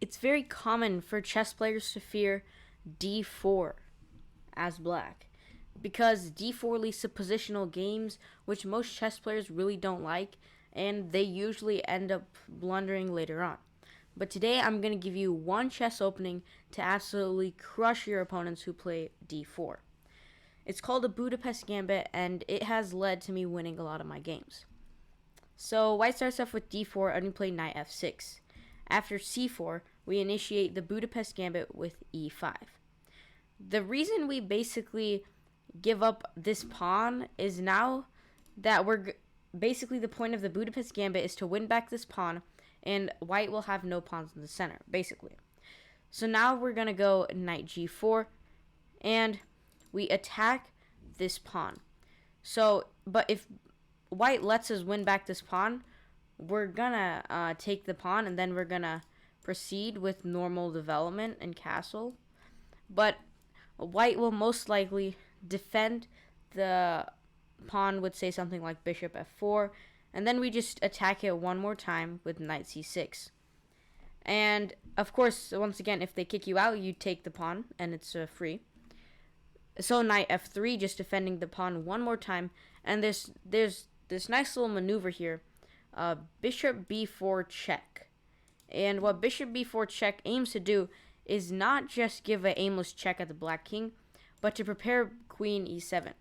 it's very common for chess players to fear d4 as black because d4 leads to positional games, which most chess players really don't like, and they usually end up blundering later on. But today I'm going to give you one chess opening to absolutely crush your opponents who play d4. It's called the Budapest Gambit, and it has led to me winning a lot of my games. So white starts off with d4 and we play knight f6. After c4, we initiate the Budapest Gambit with e5. The reason we basically give up this pawn is now that basically the point of the Budapest Gambit is to win back this pawn, and white will have no pawns in the center, basically. So now we're going to go knight g4, and we attack this pawn. But if white lets us win back this pawn, we're going to take the pawn, and then we're going to proceed with normal development and castle. But white will most likely defend the pawn with, say, something like bishop f4, and then we just attack it one more time with knight c6. And of course, once again, if they kick you out, you take the pawn and it's free. So knight f3, just defending the pawn one more time, and there's this nice little maneuver here, bishop b4 check. And what bishop b4 check aims to do is not just give an aimless check at the black king, but to prepare queen e7.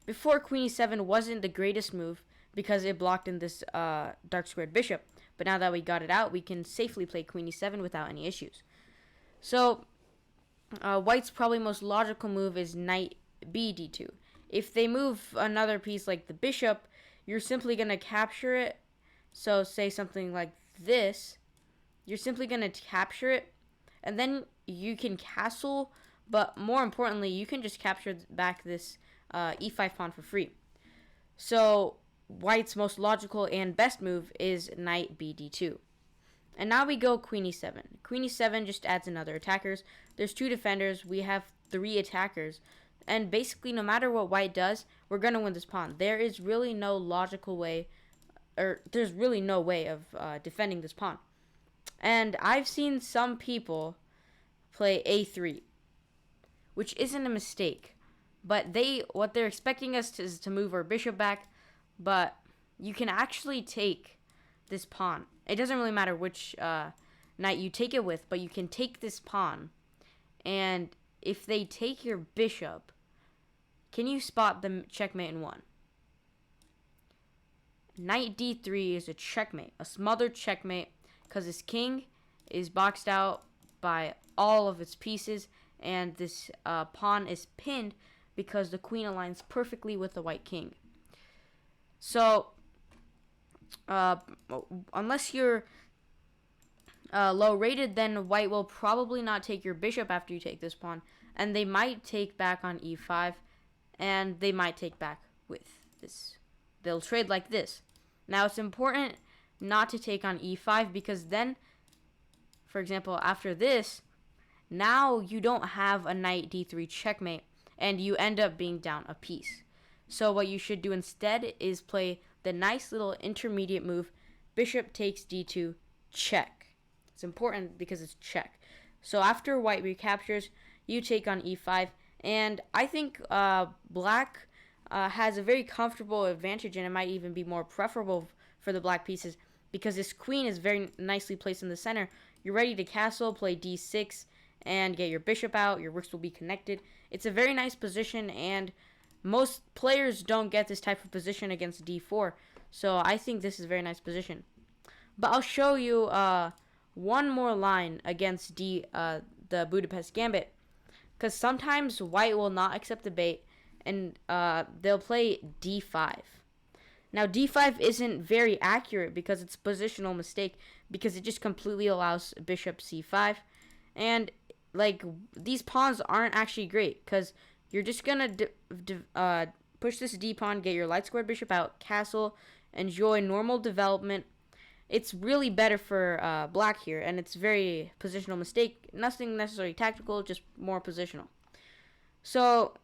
Before, queen e7 wasn't the greatest move because it blocked in this dark squared bishop, but now that we got it out, we can safely play queen e7 without any issues. So white's probably most logical move is knight b d2. If they move another piece like the bishop, you're simply going to capture it. So say something like this, you're simply going to capture it, and then you can castle, but more importantly, you can just capture back this e5 pawn for free. So white's most logical and best move is knight b d2. And now we go queen e7. Queen e7 just adds another attackers. There's two defenders. We have three attackers. And basically, no matter what white does, we're going to win this pawn. There is really no logical way, or there's really no way of defending this pawn. And I've seen some people play a3, which isn't a mistake. But what they're expecting us to is to move our bishop back, but you can actually take this pawn. It doesn't really matter which knight you take it with, but you can take this pawn. And if they take your bishop, can you spot the checkmate in one? Knight d3 is a checkmate, a smothered checkmate, because this king is boxed out by all of its pieces, and this pawn is pinned because the queen aligns perfectly with the white king. So, unless you're low rated, then white will probably not take your bishop after you take this pawn, and they might take back on e5, and they might take back with this. They'll trade like this. Now, it's important not to take on e5 because then, for example, after this, now you don't have a knight d3 checkmate, and you end up being down a piece. So what you should do instead is play the nice little intermediate move, bishop takes d2, check. It's important because it's check. So after white recaptures, you take on e5, and I think black has a very comfortable advantage, and it might even be more preferable for the black pieces because this queen is very nicely placed in the center. You're ready to castle, play d6, and get your bishop out. Your rooks will be connected. It's a very nice position, and most players don't get this type of position against d4. So I think this is a very nice position. But I'll show you one more line against the Budapest Gambit, because sometimes white will not accept the bait, and they'll play d5. Now, d5 isn't very accurate because it's a positional mistake, because it just completely allows bishop c5. And, like, these pawns aren't actually great, because you're just going to push this d-pawn, get your light squared bishop out, castle, enjoy normal development. It's really better for black here, and it's very positional mistake. Nothing necessarily tactical, just more positional. So,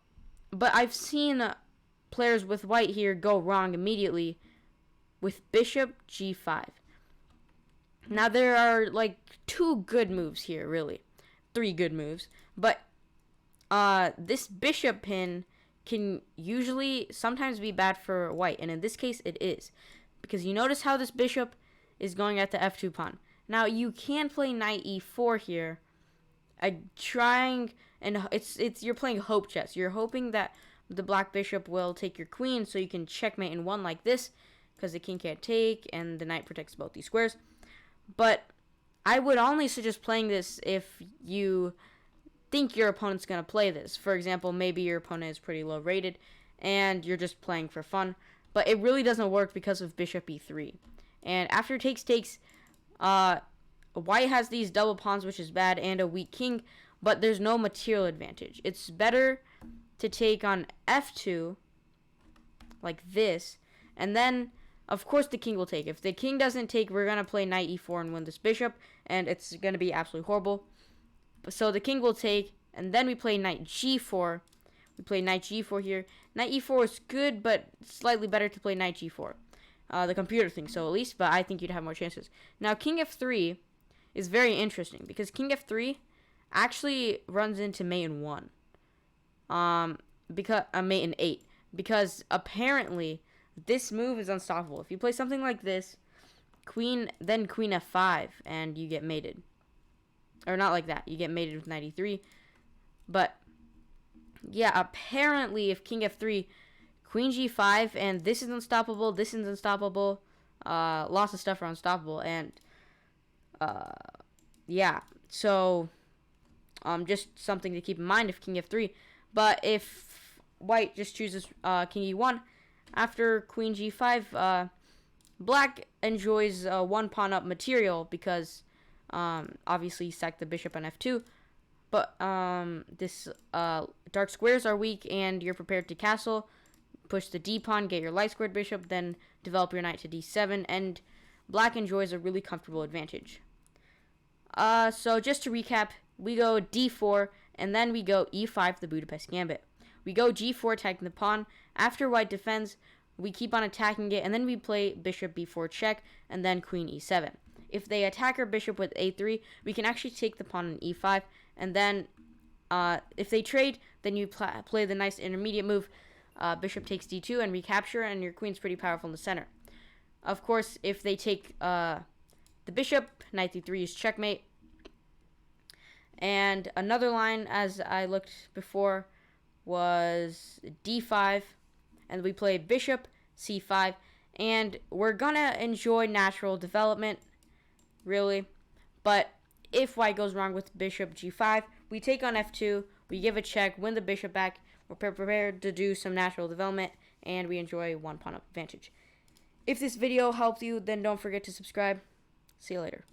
but I've seen players with white here go wrong immediately with bishop g5. Now there are like 2 good moves here, really. 3 good moves. But this bishop pin can usually sometimes be bad for white, and in this case it is. Because you notice how this bishop is going at the f2 pawn. Now you can play knight e4 here. Trying, and it's you're playing hope chess. You're hoping that the black bishop will take your queen so you can checkmate in one like this, because the king can't take and the knight protects both these squares. But I would only suggest playing this if you think your opponent's going to play this. For example, maybe your opponent is pretty low rated and you're just playing for fun. But it really doesn't work because of bishop e3. And after takes, white has these double pawns, which is bad, and a weak king, but there's no material advantage. It's better to take on f2 like this, and then of course the king will take. If the king doesn't take, we're going to play knight e4 and win this bishop, and it's going to be absolutely horrible. So the king will take, and then we play knight g4. We play knight g4 here. Knight e4 is good, but slightly better to play knight g4. The computer thinks so, at least, but I think you'd have more chances. Now king f3 is very interesting, because king f3 actually runs into mate in 1. Because mate in 8. Because apparently this move is unstoppable. If you play something like this, then queen f5, and you get mated. Or not like that. You get mated with knight e3. But yeah, apparently if king f3, queen g5, and this is unstoppable, this is unstoppable. Lots of stuff are unstoppable, and yeah. So just something to keep in mind if king f3. But if white just chooses king e1 after queen g5, black enjoys 1 pawn up material, because obviously sack the bishop on f2. But this dark squares are weak, and you're prepared to castle, push the d pawn, get your light squared bishop, then develop your knight to d7, and black enjoys a really comfortable advantage. So just to recap, we go d4, and then we go e5, the Budapest Gambit. We go g4, attacking the pawn. After white defends, we keep on attacking it, and then we play bishop b4 check, and then queen e7. If they attack our bishop with a3, we can actually take the pawn on e5, and then if they trade, then you play the nice intermediate move, bishop takes d2 and recapture, and your queen's pretty powerful in the center. Of course, if they take the bishop, knight d3 is checkmate. And another line, as I looked before, was d5, and we play bishop c5, and we're gonna enjoy natural development, really. But if white goes wrong with bishop g5, we take on f2, we give a check, win the bishop back, we're prepared to do some natural development, and we enjoy 1 pawn up advantage. If this video helped you, then don't forget to subscribe. See you later.